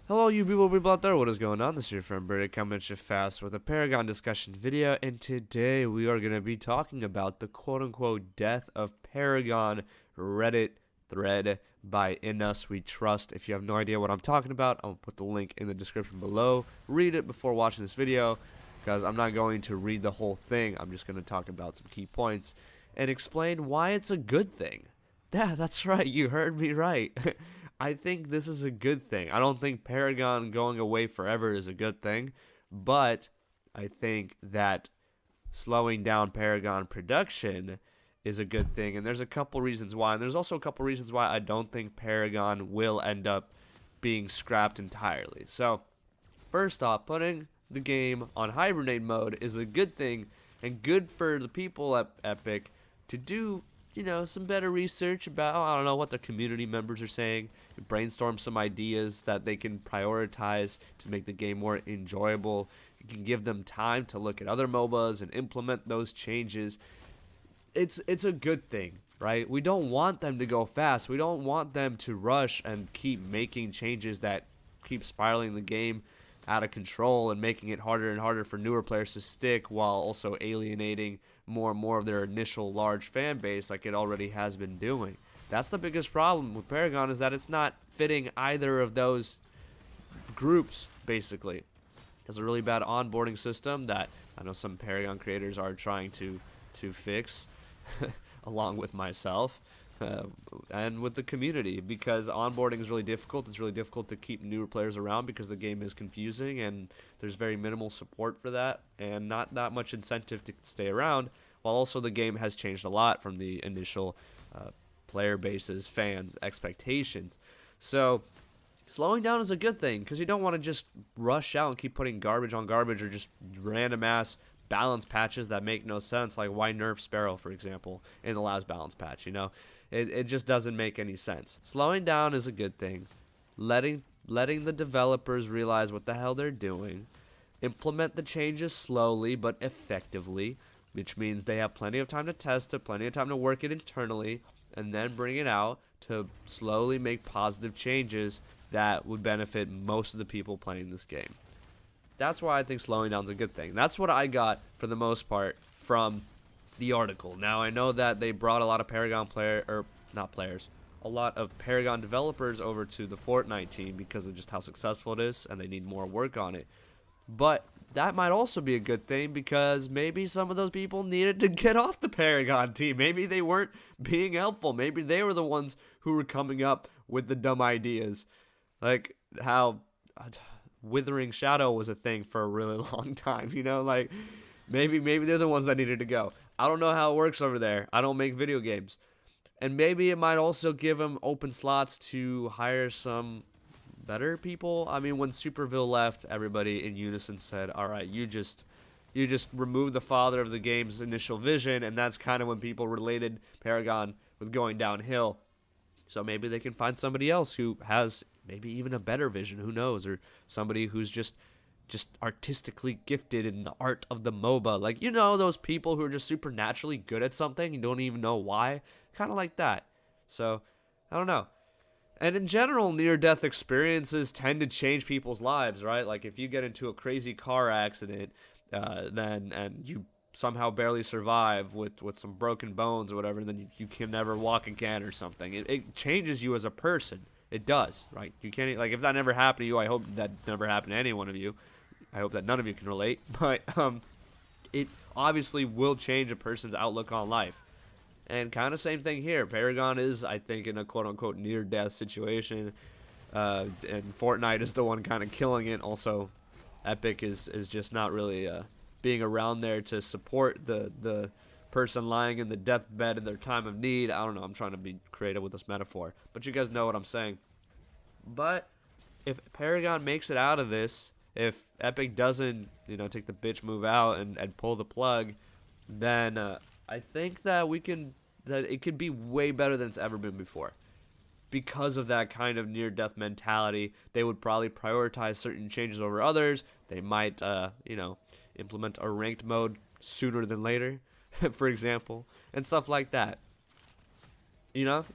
Hello you people out there, what is going on? This is your friend Britik coming at you fast with a Paragon discussion video, and today we are going to be talking about the quote-unquote death of Paragon Reddit thread by In Us We Trust. If you have no idea what I'm talking about, I'll put the link in the description below. Read it before watching this video, because I'm not going to read the whole thing. I'm just going to talk about some key points and explain why it's a good thing. Yeah, that's right, you heard me right. I think this is a good thing. I don't think Paragon going away forever is a good thing, but I think that slowing down Paragon production is a good thing, and there's a couple reasons why. And there's also a couple reasons why I don't think Paragon will end up being scrapped entirely. So, first off, putting the game on hibernate mode is a good thing, and good for the people at Epic to do, some better research about, I don't know, what the community members are saying, brainstorm some ideas that they can prioritize to make the game more enjoyable. You can give them time to look at other MOBAs and implement those changes. It's a good thing, right? We don't want them to go fast. We don't want them to rush and keep making changes that keep spiraling the game out of control and making it harder and harder for newer players to stick, while also alienating more and more of their initial large fan base like it already has been doing. That's the biggest problem with Paragon, is that it's not fitting either of those groups, basically. It has a really bad onboarding system that I know some Paragon creators are trying to fix, along with myself. And with the community, because onboarding is really difficult. It's really difficult to keep newer players around because the game is confusing and there's very minimal support for that and not that much incentive to stay around, while also the game has changed a lot from the initial player bases, fans, expectations. So slowing down is a good thing, because you don't want to just rush out and keep putting garbage on garbage, or just random ass balance patches that make no sense, like why nerf Sparrow, for example, in the last balance patch. It just doesn't make any sense. Slowing down is a good thing. Letting the developers realize what the hell they're doing. Implement the changes slowly but effectively, which means they have plenty of time to test it, plenty of time to work it internally, and then bring it out to slowly make positive changes that would benefit most of the people playing this game. That's why I think slowing down is a good thing. That's what I got, for the most part, from the article. Now, I know that they brought a lot of Paragon a lot of Paragon developers over to the Fortnite team because of just how successful it is, and they need more work on it. But that might also be a good thing, because maybe some of those people needed to get off the Paragon team. Maybe they weren't being helpful. Maybe they were the ones who were coming up with the dumb ideas. Like how Withering Shadow was a thing for a really long time, like maybe they're the ones that needed to go. I don't know how it works over there. I don't make video games. And maybe it might also give them open slots to hire some better people. I mean, when Superville left, everybody in unison said, all right, you just removed the father of the game's initial vision, and that's kind of when people related Paragon with going downhill. So maybe they can find somebody else who has maybe even a better vision, who knows, or somebody who's just artistically gifted in the art of the MOBA. Like, those people who are just supernaturally good at something and don't even know why. Kind of like that. So, I don't know. And in general, near-death experiences tend to change people's lives, right? Like, if you get into a crazy car accident, and you somehow barely survive with some broken bones or whatever, and then you can never walk again or something. It changes you as a person. It does, right? You can't, like, if that never happened to you, I hope that never happened to any one of you. I hope that none of you can relate, but it obviously will change a person's outlook on life. And kind of same thing here. Paragon is, I think, in a quote-unquote near-death situation, and Fortnite is the one kind of killing it. Also, Epic is just not really being around there to support the person lying in the deathbed in their time of need. I don't know, I'm trying to be creative with this metaphor, but you guys know what I'm saying. But if Paragon makes it out of this, if Epic doesn't, take the bitch move out and pull the plug, then I think that it could be way better than it's ever been before. Because of that kind of near-death mentality, they would probably prioritize certain changes over others. They might, implement a ranked mode sooner than later, for example, and stuff like that. You never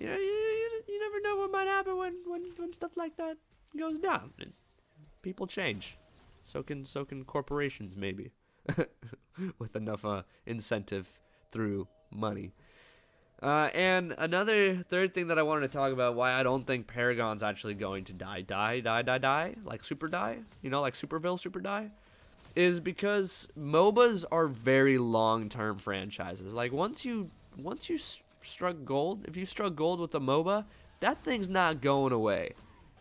know what might happen when stuff like that goes down. people change. So can corporations, maybe. With enough incentive through money. And another third thing that I wanted to talk about, why I don't think Paragon's actually going to die, like super die, you know, like Superville super die, is because MOBAs are very long-term franchises. Like once you struck gold, if you struck gold with a MOBA, that thing's not going away.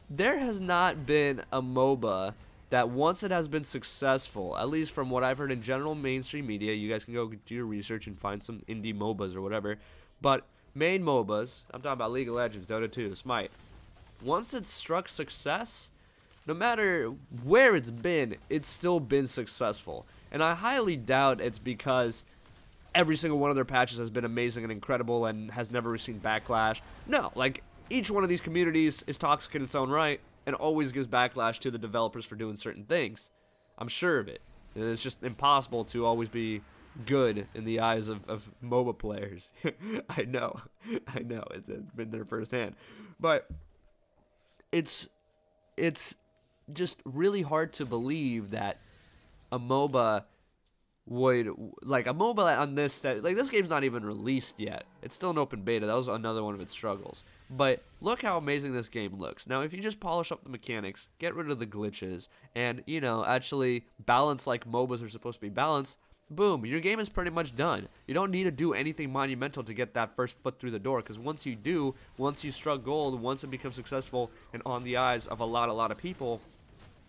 There has not been a MOBA that once it has been successful, at least from what I've heard in general mainstream media, you guys can go do your research and find some indie MOBAs or whatever, but main MOBAs, I'm talking about League of Legends, Dota 2, Smite, once it's struck success, no matter where it's been, it's still been successful. And I highly doubt it's because every single one of their patches has been amazing and incredible and has never received backlash. No, like, each one of these communities is toxic in its own right and always gives backlash to the developers for doing certain things. I'm sure of it. It's just impossible to always be good in the eyes of MOBA players. I know. It's been there firsthand. But it's just really hard to believe that a MOBA would, like, a MOBA on this, like, this game's not even released yet. It's still an open beta. That was another one of its struggles. But look how amazing this game looks. Now, if you just polish up the mechanics, get rid of the glitches, and, you know, actually balance like MOBAs are supposed to be balanced, boom, your game is pretty much done. You don't need to do anything monumental to get that first foot through the door, because once you do, once you struck gold, once it becomes successful and on the eyes of a lot of people,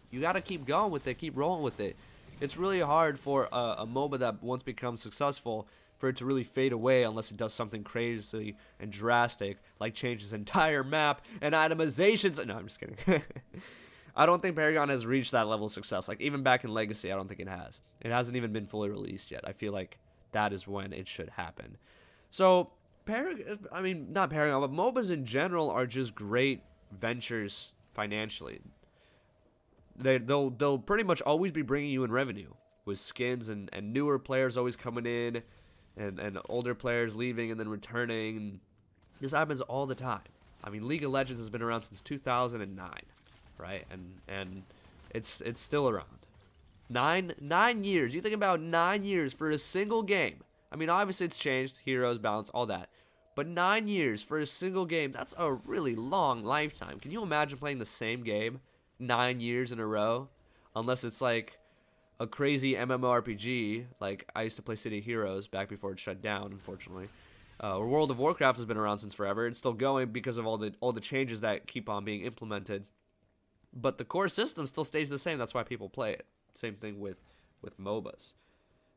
you got to keep going with it, keep rolling with it. It's really hard for a MOBA that once becomes successful for it to really fade away unless it does something crazy and drastic, like change its entire map and itemizations. No, I'm just kidding. I don't think Paragon has reached that level of success. Like, even back in Legacy, I don't think it has. It hasn't even been fully released yet. I feel like that is when it should happen. So, I mean, not Paragon, but MOBAs in general are just great ventures financially. They'll pretty much always be bringing you in revenue with skins and newer players always coming in and older players leaving and then returning. And this happens all the time. I mean, League of Legends has been around since 2009, right? And it's still around. Nine years. You think about 9 years for a single game. I mean, obviously it's changed, heroes, balance, all that. But 9 years for a single game, that's a really long lifetime. Can you imagine playing the same game 9 years in a row? Unless it's like a crazy MMORPG, like I used to play City of Heroes back before it shut down, unfortunately. Or World of Warcraft has been around since forever. It's still going because of all the changes that keep on being implemented. But the core system still stays the same. That's why people play it. Same thing with MOBAs.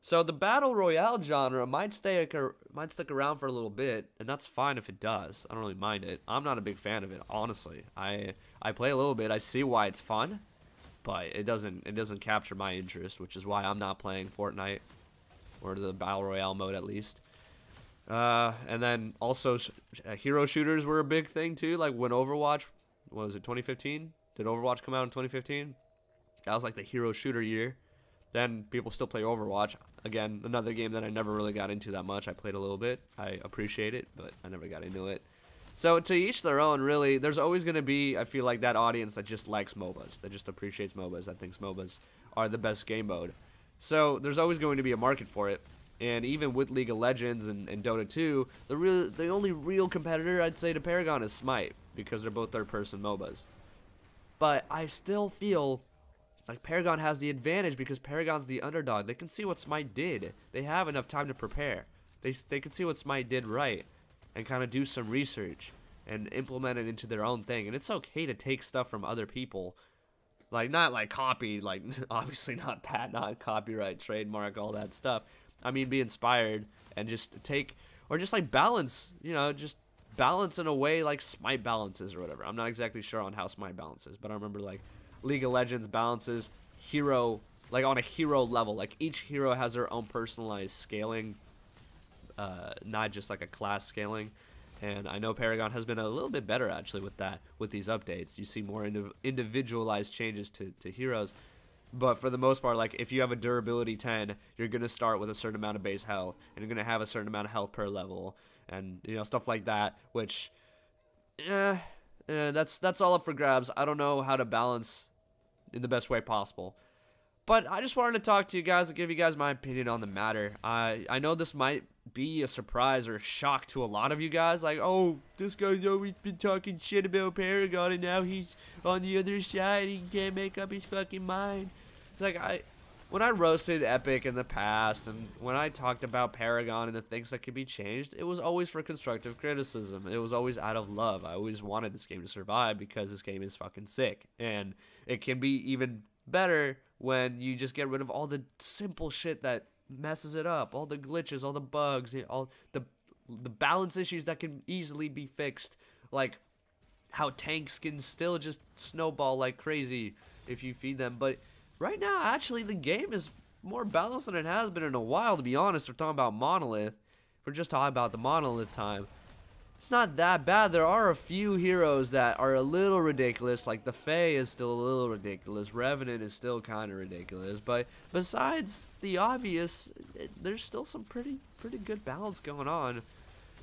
So the battle royale genre might stick around for a little bit, and that's fine if it does. I don't really mind it. I'm not a big fan of it, honestly. I play a little bit. I see why it's fun, but it doesn't capture my interest, which is why I'm not playing Fortnite or the battle royale mode at least. And then also hero shooters were a big thing too. Like when Overwatch, what was it, 2015? Did Overwatch come out in 2015? That was like the hero shooter year. Then people still play Overwatch. Again, another game that I never really got into that much. I played a little bit. I appreciate it, but I never got into it. So to each their own, really. There's always going to be, I feel like, that audience that just likes MOBAs, that just appreciates MOBAs, that thinks MOBAs are the best game mode. So there's always going to be a market for it. And even with League of Legends and Dota 2, the only real competitor I'd say to Paragon is Smite, because they're both third-person MOBAs. But I still feel like Paragon has the advantage because Paragon's the underdog. They can see what Smite did. They have enough time to prepare. They can see what Smite did right and kind of do some research and implement it into their own thing. And it's okay to take stuff from other people. Like, not like copy, like, obviously not that, not copyright, trademark, all that stuff. I mean, be inspired and just take, or just like balance, you know, just balance in a way like Smite balances or whatever. I'm not exactly sure on how Smite balances, but I remember like League of Legends balances hero, like on a hero level. Like each hero has their own personalized scaling, not just like a class scaling. And I know Paragon has been a little bit better actually with that, with these updates. You see more individualized changes to heroes. But for the most part, like if you have a durability 10, you're going to start with a certain amount of base health, and you're going to have a certain amount of health per level, and you know, stuff like that, which that's all up for grabs. I don't know how to balance in the best way possible. But I just wanted to talk to you guys and give you guys my opinion on the matter. I know this might be a surprise or a shock to a lot of you guys. Like, oh, this guy's always been talking shit about Paragon, and now he's on the other side. He can't make up his fucking mind. Like, when I roasted Epic in the past, and when I talked about Paragon and the things that could be changed, it was always for constructive criticism. It was always out of love. I always wanted this game to survive because this game is fucking sick. And it can be even better when you just get rid of all the simple shit that messes it up, all the glitches, all the bugs, all the balance issues that can easily be fixed, like how tanks can still just snowball like crazy if you feed them. But right now, actually, the game is more balanced than it has been in a while, to be honest. We're talking about Monolith. We're just talking about the Monolith time. It's not that bad. There are a few heroes that are a little ridiculous, like the Fae is still a little ridiculous. Revenant is still kind of ridiculous. But besides the obvious, there's still some pretty good balance going on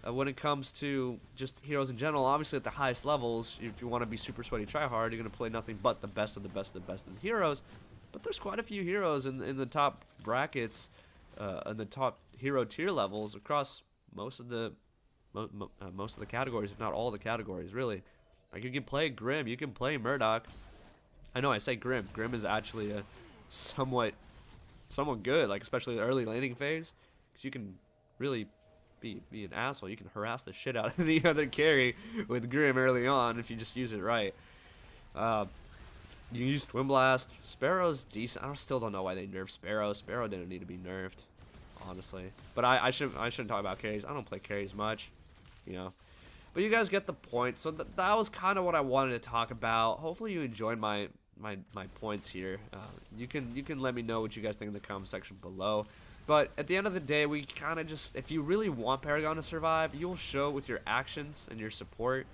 when it comes to just heroes in general. Obviously, at the highest levels, if you want to be super sweaty tryhard, you're going to play nothing but the best of the best of the best of the heroes. But there's quite a few heroes in the top brackets, in the top hero tier levels across most of the categories, if not all the categories, really. Like, you can play Grim, you can play Murdoch. I know I say Grim. Grim is actually a somewhat good, like especially the early laning phase, because you can really be an asshole. You can harass the shit out of the other carry with Grim early on if you just use it right. You use Twin Blast. Sparrow's decent. I still don't know why they nerfed Sparrow. Sparrow didn't need to be nerfed, honestly. But I shouldn't talk about carries. I don't play carries much, you know. But you guys get the point. So that was kind of what I wanted to talk about. Hopefully you enjoyed my points here. You can let me know what you guys think in the comment section below. But at the end of the day, we kind of just, if you really want Paragon to survive, you'll show it with your actions and your support.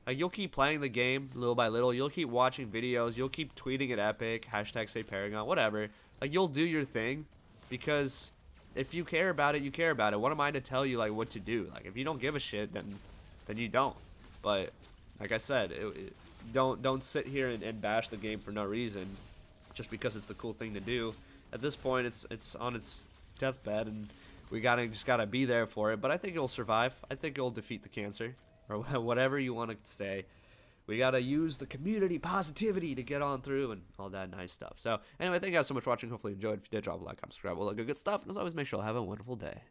Like, you'll keep playing the game little by little. You'll keep watching videos. You'll keep tweeting at Epic, hashtag say Paragon, whatever. Like, you'll do your thing, because if you care about it, you care about it. What am I to tell you, like, what to do? Like, if you don't give a shit, then you don't. But like I said, don't sit here and bash the game for no reason, just because it's the cool thing to do. At this point, it's on its deathbed, and we just gotta be there for it. But I think it'll survive. I think it'll defeat the cancer, or whatever you want to say. We gotta use the community positivity to get on through and all that nice stuff. So anyway, thank you guys so much for watching. Hopefully you enjoyed. If you did, drop a like, comment, subscribe, all that good stuff. And as always, make sure to have a wonderful day.